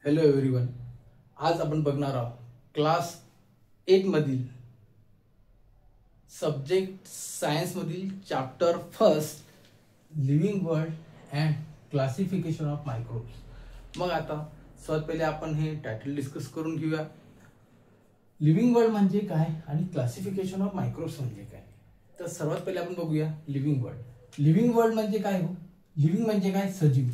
Hello everyone. आज आपण बघणार आहोत क्लास 8 मधील सब्जेक्ट सायन्स मधील chapter first living world and classification of microbes. मग आता सर्वात पहिले आपण हे टायटल डिस्कस करून घेऊया. लिव्हिंग वर्ल्ड म्हणजे काय आणि क्लासिफिकेशन ऑफ मायक्रोब्स म्हणजे काय. तर सर्वात पहिले आपण बघूया लिव्हिंग वर्ल्ड. लिव्हिंग वर्ल्ड म्हणजे काय हो? लिव्हिंग म्हणजे काय? सजीव.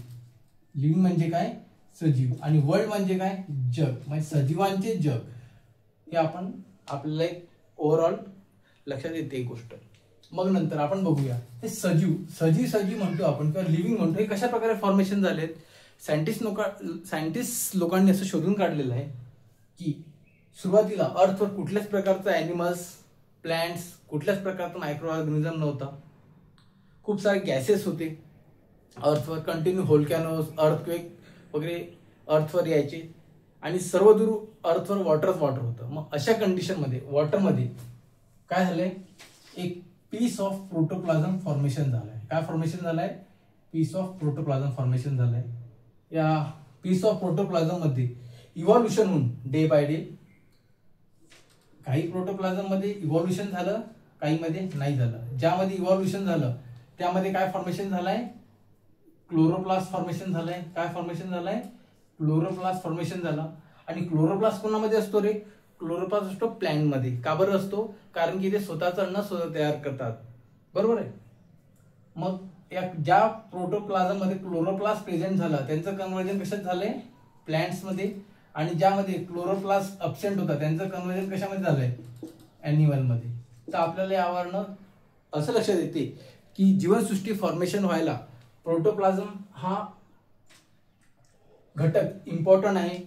लिव्हिंग म्हणजे काय? सजीव. आणि वर्ल्ड म्हणजे काय? जग, म्हणजे सजीवांचे जग. हे आपण आपल्याला एक ओव्हरऑल लक्षात येते एक गोष्ट. मग नंतर आपण बघूया हे सजीव म्हणतो आपण किंवा लिव्हिंग म्हणतो, हे कशा प्रकारे फॉर्मेशन झालेत. सायंटिस्ट लोकांनी असं शोधून काढलेलं आहे की सुरुवातीला अर्थवर कुठल्याच प्रकारचा ॲनिमल्स, प्लांट्स, कुठल्याच प्रकारचा मायक्रो ऑर्गॅनिझम नव्हता. खूप सारे गॅसेस होते अर्थवर. कंटिन्यू व्होल्कॅनोज, अर्थक्वेक वगैरे अर्थवर यायचे आणि सर्वदूर अर्थवर वॉटर होतं. मग अशा कंडिशनमध्ये वॉटरमध्ये काय झालंय? एक पीस ऑफ प्रोटोप्लाझम फॉर्मेशन झालंय. काय फॉर्मेशन झालंय? पीस ऑफ प्रोटोप्लाझम फॉर्मेशन झालंय. या पीस ऑफ प्रोटोप्लाझम मध्ये इव्हॉल्युशन होऊन डे बाय डे काही प्रोटोप्लाझम मध्ये इव्हॉल्युशन झालं, काही मध्ये नाही झालं. ज्यामध्ये इव्हॉल्युशन झालं त्यामध्ये काय फॉर्मेशन झालंय? क्लोरोप्लास्ट फॉर्मेशन झालंय. काय फॉर्मेशन झालंय? क्लोरोप्लास्ट फॉर्मेशन झालं. आणि क्लोरोप्लास्ट कोणामध्ये असतो रे? क्लोरोप्लास्ट असतो प्लॅंट मध्ये. का बरं असतो? कारण की ते स्वतःचं अन्न स्वतः तयार करतात. बरोबर आहे. मग या ज्या प्रोटोप्लाझम मध्ये क्लोरोप्लास्ट प्रेझेंट झाला त्यांचं कन्व्हर्जन कशात झालंय? प्लॅंट्स मध्ये. आणि ज्यामध्ये क्लोरोप्लास्ट अब्सेंट होता त्यांचं कन्व्हर्जन कशामध्ये झालंय? ॲनिमल मध्ये. तर आपल्याला यावरनं असं लक्षात येते की जीवनसृष्टी फॉर्मेशन व्हायला प्रोटोप्लाझम हा घटक इम्पॉर्टंट आहे.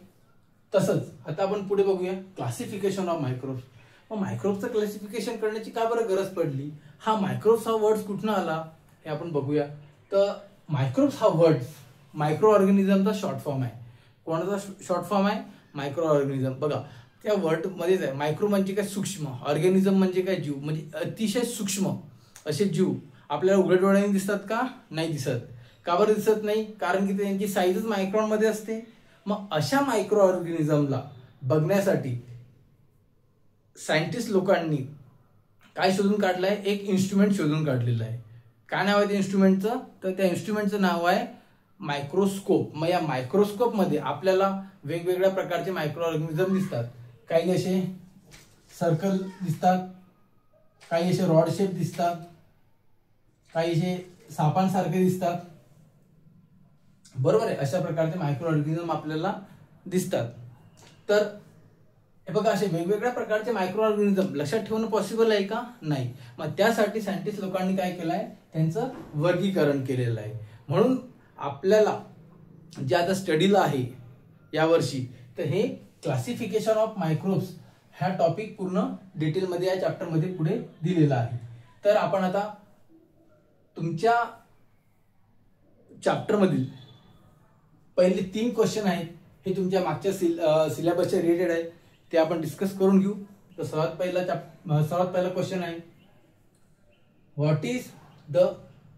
तसंच आता आपण पुढे बघूया क्लासिफिकेशन ऑफ मायक्रोब्स. मग मायक्रोब्सचं क्लासिफिकेशन करण्याची का बरं गरज पडली? हा मायक्रोब्स हा वर्ड कुठनं आला हे आपण बघूया. तर मायक्रोब्स हा वर्ड मायक्रो ऑर्गॅनिझमचा शॉर्ट फॉर्म आहे. कोणाचा शॉर्ट फॉर्म आहे? Micro organism. बघा त्या वर्ड मध्येच आहे. मायक्रो म्हणजे काय? सूक्ष्म. ऑर्गॅनिझम म्हणजे काय? जीव. म्हणजे अतिशय सूक्ष्म असे जीव आपल्याला उघड्या डोळ्याने दिसतात का? नाही दिसत. का बरं दिसत नाही? कारण की त्यांची साईजच मायक्रॉन मध्ये असते. मग अशा मायक्रो ऑर्गॅनिझमला बघण्यासाठी सायंटिस्ट लोकांनी काय शोधून काढलंय? एक इन्स्ट्रुमेंट शोधून काढलेलं आहे. काय नाव आहे त्या इन्स्ट्रुमेंटचं? तर त्या इन्स्ट्रुमेंटचं नाव आहे मायक्रोस्कोप. मग या मायक्रोस्कोप मध्ये आपल्याला वेगवेगळ्या प्रकारचे मायक्रो ऑर्गॅनिझम दिसतात. काही असे सर्कल दिसतात, काही असे रॉड शेप दिसतात, काही असे सापांसारखे दिसतात. बरोबर आहे. अशा प्रकारचे मायक्रो ऑर्गॅनिझम आपल्याला दिसतात. तर हे बघा असे वेगवेगळ्या प्रकारचे मायक्रो ऑर्गॅनिझम लक्षात ठेवणं पॉसिबल आहे का? नाही. मग त्यासाठी सायंटिस्ट लोकांनी काय केलंय? त्यांचं वर्गीकरण केलेलं आहे. म्हणून आपल्याला जे आता स्टडीला आहे यावर्षी, तर हे क्लासिफिकेशन ऑफ मायक्रोब्स हा टॉपिक पूर्ण डिटेलमध्ये या चॅप्टरमध्ये पुढे दिलेला आहे. तर आपण आता तुमच्या चॅप्टर मधील पहिले 3 क्वेश्चन आहेत, हे तुमच्या मागच्या सिलेबसच्या रिलेटेड आहे, ते आपण डिस्कस करून घेऊ. तर सर्वात पहिला क्वेश्चन आहे, what is the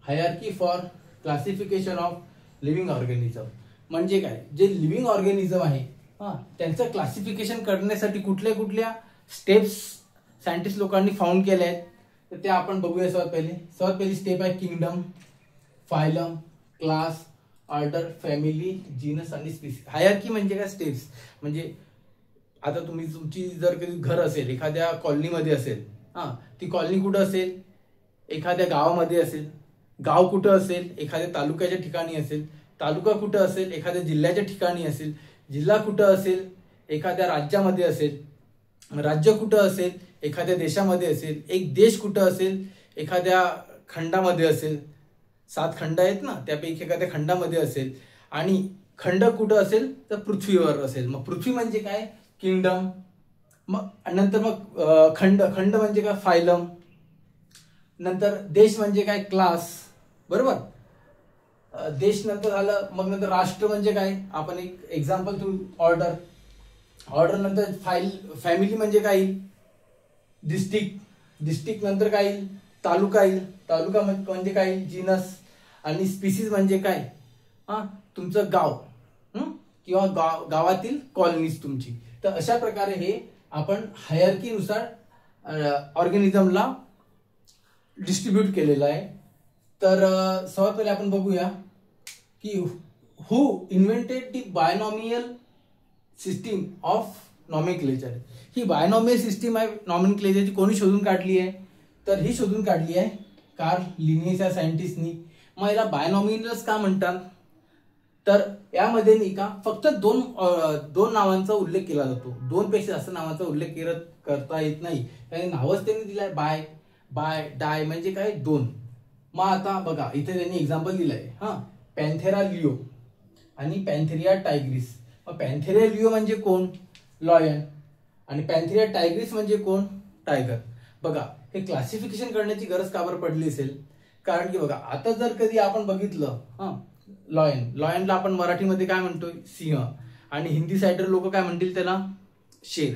hierarchy for classification of living organism. म्हणजे काय? जे लिव्हिंग ऑर्गॅनिझम आहे त्यांचं क्लासिफिकेशन करण्यासाठी कुठल्या स्टेप्स सायंटिस्ट लोकांनी फाउंड केल्या आहेत, तर त्या आपण बघूया. सर्वात पहिली स्टेप आहे kingdom, phylum, class, order, family, genus आणि स्पीसीज. हायरार्की म्हणजे काय? स्टेप्स. म्हणजे आता तुमची जर कधी घर असेल, एखाद्या कॉलनीमध्ये असेल, ती कॉलनी कुठं असेल? एखाद्या गावामध्ये असेल. गाव कुठं असेल? एखाद्या तालुक्याच्या ठिकाणी असेल. तालुका कुठं असेल? एखाद्या जिल्ह्याच्या ठिकाणी असेल. जिल्हा कुठं असेल? एखाद्या राज्यामध्ये असेल. राज्य कुठं असेल? एखाद्या देशामध्ये असेल. एक देश कुठं असेल? एखाद्या खंडामध्ये असेल. 7 खंड आहेत ना, त्यापैकी एखाद्या खंडामध्ये असेल. आणि खंड कुठं असेल? तर पृथ्वीवर असेल. मग पृथ्वी म्हणजे काय? किंगडम. मग नंतर मग खंड म्हणजे काय? फायलम. नंतर देश म्हणजे काय? क्लास. बरोबर. देश नंतर झालं. मग नंतर राष्ट्र म्हणजे काय? आपण एक एक्झाम्पल थ्रू ऑर्डर नंतर फॅमिली म्हणजे काय? डिस्ट्रिक्ट नंतर काय? तालुका म्हणजे काय? जीनस. आणि स्पीसीज म्हणजे काय? तुमचं गाव. किंवा गावातील कॉलनीज तुमची. तर अशा प्रकारे हे आपण हायरार्कीनुसार ऑर्गॅनिझमला डिस्ट्रीब्यूट केलेलं आहे. तर सर्वात पहिले आपण बघूया की who invented the binomial system of nomenclature. ही बायनॉमियल सिस्टीम आहे नॉमेनक्लेचरची कोणी शोधून काढली आहे? तर ही शोधून काढली आहे कार्ल लिनियस या सायंटिस्टनी. मग याला बायनॉमियल्स का म्हणतात? तर यामध्ये नाही का फक्त दोन नावांचा उल्लेख केला जातो, दोन पेक्षा जास्त नावांचा उल्लेख करता येत नाही. कारण नावच त्यांनी दिलंय बाय डाय म्हणजे काय दोन. मग आता बघा इथे त्यांनी एक्झाम्पल दिलंय पॅन्थेरा लिओ आणि पॅन्थेरिया टायग्रिस. मग पॅन्थेरिया लिओ म्हणजे कोण? लॉयन. आणि पॅन्थेरिया टायग्रिस म्हणजे कोण? टायगर. बघा हे क्लासिफिकेशन करण्याची गरज का बरं पडली असेल? कारण की बघा आता जर कधी आपण बघितलं लॉयनला आपण मराठीमध्ये काय म्हणतोय? सिंह. आणि हिंदी साइडर लोक काय म्हणतील त्याला? शेर.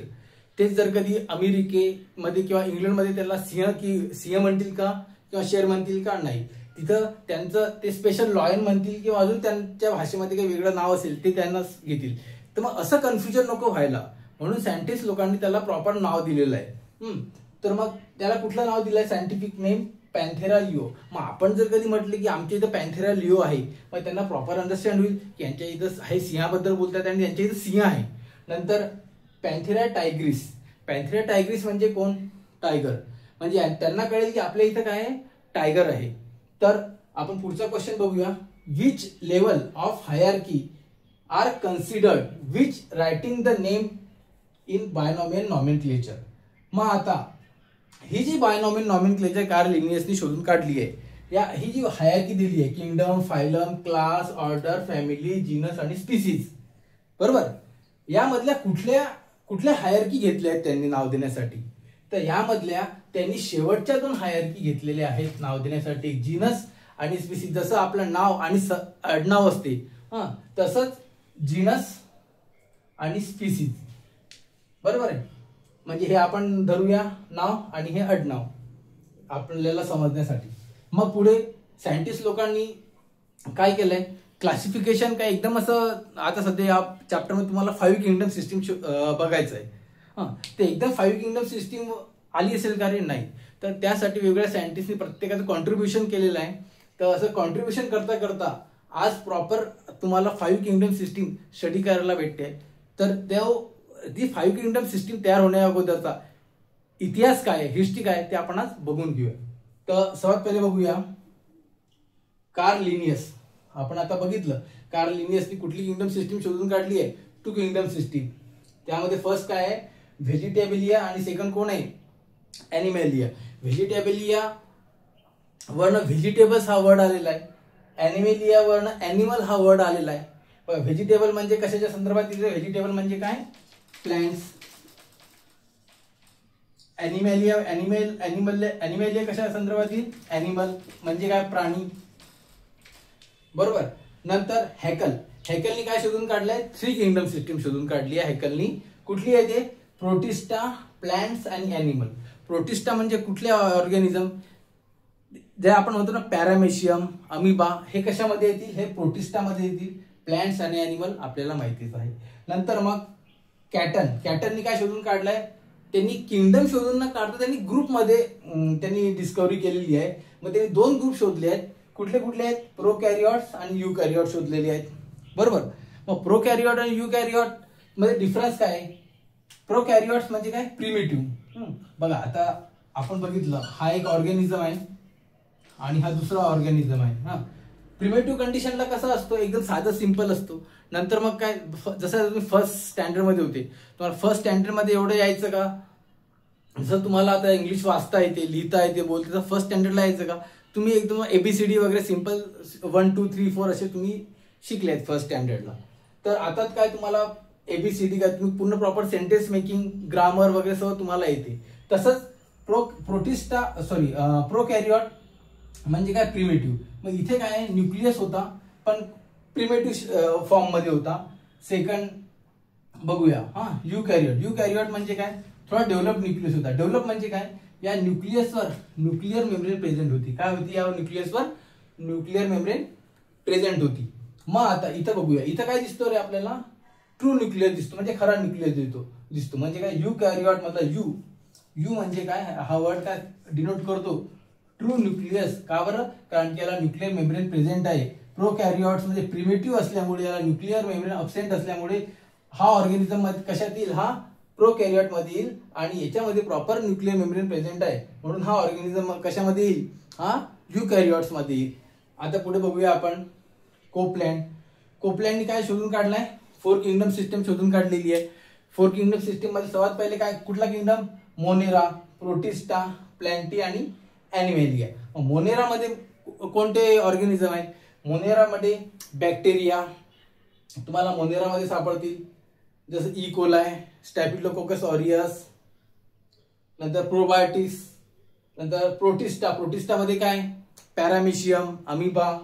तेच जर कधी अमेरिकेमध्ये किंवा इंग्लंडमध्ये त्याला सिंह म्हणतील का किंवा शेर म्हणतील का? नाही. तिथं त्यांचं ते स्पेशल लॉयन म्हणतील किंवा अजून त्यांच्या भाषेमध्ये काही वेगळं नाव असेल ते त्यांना घेतील. तर मग असं कन्फ्युजन नको व्हायला म्हणून सायंटिस्ट लोकांनी त्याला प्रॉपर नाव दिलेलं आहे. तर मग त्याला कुठलं नाव दिलंय? Scientific name Panthera leo. मग आपण जर कधी म्हटलं की आमच्या इथं पॅन्थेरा लिओ आहे, मग त्यांना प्रॉपर अंडरस्टँड होईल की यांच्या इथं हे सिंहाबद्दल बोलतात आणि त्यांच्या इथं सिंह आहे. नंतर पॅन्थेरा टायग्रिस. पॅन्थेरा टायग्रिस म्हणजे कोण? टायगर. म्हणजे त्यांना कळेल की आपल्या इथं काय आहे? टायगर आहे. तर आपण पुढचा क्वेश्चन बघूया. Which level of hierarchy are considered which writing the name in binomial nomenclature. मग आता ही जी बायनॉमियल नॉमेनक्लेचर कार्ल लिनियसनी शोधून काढली आहे, ही जी हायरार्की दिली आहे kingdom, phylum, class, order, family, genus आणि स्पीसीज, बरोबर, यामधल्या कुठल्या हायरार्की घेतल्या आहेत त्यांनी नाव देण्यासाठी? तर यामधल्या त्यांनी शेवटच्या दोन हायरार्की घेतलेल्या आहेत नाव देण्यासाठी, जीनस आणि स्पीसीज. जसं आपलं नाव आणि आडनाव असते तसंच जीनस आणि स्पीसीज, बरोबर आहे. म्हणजे हे आपण धरूया नाव आणि हे आडनाव आपल्याला समजण्यासाठी. मग पुढे सायंटिस्ट लोकांनी काय केलंय? क्लासिफिकेशन काय एकदम असं आता सध्या या चॅप्टरमध्ये तुम्हाला 5 किंगडम सिस्टीम बघायचं आहे. ते एकदम 5 किंगडम सिस्टीम आली असेल का रे? नाही. तर त्यासाठी वेगवेगळ्या सायंटिस्टनी प्रत्येकाचं कॉन्ट्रीब्युशन केलेलं आहे. तर असं कॉन्ट्रीब्युशन करता करता आज प्रॉपर तुम्हाला 5 किंगडम सिस्टीम स्टडी करायला भेटते. तर ती 5 किंगडम सिस्टीम तयार होण्या अगोदरचा इतिहास काय, हिस्ट्री काय ते आपण आज बघून घेऊया. तर सर्वात पहिले बघूया कार्ल लिनियस. आपण आता बघितलं कार्ल लिनियसनी कुठली किंगडम सिस्टीम शोधून काढली आहे? 2 किंगडम सिस्टीम. त्यामध्ये फर्स्ट काय आहे? व्हेजिटेबलिया आणि सेकंड कोण आहे? ॲनिमॅलिया. व्हेजिटेबलिया वर्ण व्हेजिटेबल्स हा वर्ड आलेला आहे, ॲनिमॅलिया वर्ण ॲनिमल हा वर्ड आलेला आहे. व्हेजिटेबल म्हणजे कशाच्या संदर्भात दिलं? व्हेजिटेबल म्हणजे काय? प्लांट्स. ॲनिमॅलिया कशा संदर्भात येईल? ॲनिमल म्हणजे काय? प्राणी, बरोबर. नंतर हॅकलनी काय शोधून काढलंय? 3 किंगडम सिस्टीम शोधून काढली आहे हॅकलनी. कुठली आहे ते? प्रोटिस्टा, प्लांट्स आणि ॲनिमल. प्रोटिस्टा म्हणजे कुठले ऑर्गॅनिझम? जे आपण म्हणतो ना पॅरामेशियम, अमिबा, हे कशामध्ये येतील? हे प्रोटिस्टामध्ये येतील. प्लांट्स आणि ॲनिमल आपल्याला माहितीच आहे. नंतर मग कॅटननी काय शोधून काढलंय? त्यांनी किंगडम शोधून न काढता त्यांनी ग्रुपमध्ये त्यांनी डिस्कव्हरी केलेली आहे. मग त्यांनी 2 ग्रुप शोधले आहेत. कुठले आहेत? प्रोकॅरियोट्स आणि युकॅरियोट शोधलेले आहेत, बरोबर. मग प्रोकॅरियोट आणि युकॅरियोट मध्ये डिफरन्स काय आहे? प्रोकॅरियोट्स म्हणजे काय? प्रिमिटिव्ह. बघा आता आपण बघितलं हा एक ऑर्गॅनिझम आहे आणि हा दुसरा ऑर्गॅनिझम आहे. प्रिमिटिव्ह कंडिशनला कसा असतो? एकदम साधा सिंपल असतो. नंतर मग काय, जसं तुम्ही फर्स्ट स्टँडर्ड मध्ये होते, तुम्हाला फर्स्ट स्टँडर्ड मध्ये एवढं यायचं का? जसं तुम्हाला आता इंग्लिश वाचता येते, लिहिता येते, बोलते, तर फर्स्ट स्टँडर्डला यायचं का? तुम्ही एकदम ABCD वगैरे सिंपल 1 2 3 4 असे तुम्ही शिकलेत फर्स्ट स्टँडर्डला. तर आता काय तुम्हाला ABCD काय तुम्ही पूर्ण प्रॉपर सेंटेन्स मेकिंग, ग्रामर वगैरे सगळं तुम्हाला येते. तसंच प्रोकॅरियोट म्हणजे काय? प्रिमिटिव्ह. मग इथे काय आहे? न्यूक्लियस होता पण प्रिमिटिव्ह फॉर्म मध्ये होता. सेकंड बघूया युकॅरियोट म्हणजे काय? थोडा डेव्हलप न्यूक्लियस होता. डेव्हलप म्हणजे काय? या न्यूक्लियसवर न्यूक्लिअर मेम्ब्रेन प्रेझेंट होती. काय होती? या न्यूक्लियसवर न्यूक्लिअर मेम्ब्रेन प्रेझेंट होती. मग आता इथं बघूया, इथं काय दिसतो रे आपल्याला? ट्रू न्यूक्लियस दिसतो, म्हणजे खरा न्यूक्लियस दिसतो. म्हणजे काय, युकॅरियोट मधला यू म्हणजे काय, हा वर्ड काय डिनोट करतो, ट्रू न्यूक्लियस. का बरं, कारण की याला न्यूक्लियर मेम्ब्रेन प्रेझेंट आहे. प्रोकॅरियोट्स म्हणजे प्रिमिटिव्ह असल्यामुळे, याला न्यूक्लियर मेम्ब्रेन अब्सेंट असल्यामुळे हा ऑर्गॅनिझम मध्ये कशात येईल, हा प्रोकॅरियोट मध्ये येईल. आणि याच्यामध्ये प्रॉपर न्यूक्लियर मेम्ब्रेन प्रेझेंट आहे, म्हणून हा ऑर्गॅनिझम कशामध्ये येईल, हा युकॅरियोट्स मध्ये येईल. आता पुढे बघूया आपण कोपलँड. कोपलँडनी काय शोधून काढलाय, 4 किंगडम सिस्टम शोधून काढलेली आहे. 4 किंगडम सिस्टम मध्ये सर्वात पहिले काय, कुठला किंगडम, मोनेरा, प्रोटिस्टा, प्लॅन्टी आणि ॲनिमॅलिया. मोनेरा मध्ये कोणते ऑर्गॅनिझम आहेत, मोनेरा मध्ये बॅक्टेरिया तुम्हाला मोनेरा मध्ये सापडतील, जसं ई कोलाय, स्टॅफिलोकोकस ऑरियस, नंतर प्रोबायोटिस. नंतर प्रोटिस्टा मध्ये काय, पॅरामिशियम, अमिबा.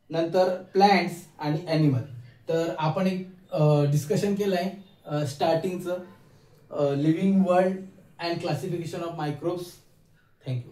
नंतर प्लांट्स आणि ॲनिमल. तर आपण एक डिस्कशन केलंय स्टार्टिंगचं living world and classification of microbes. Thank you.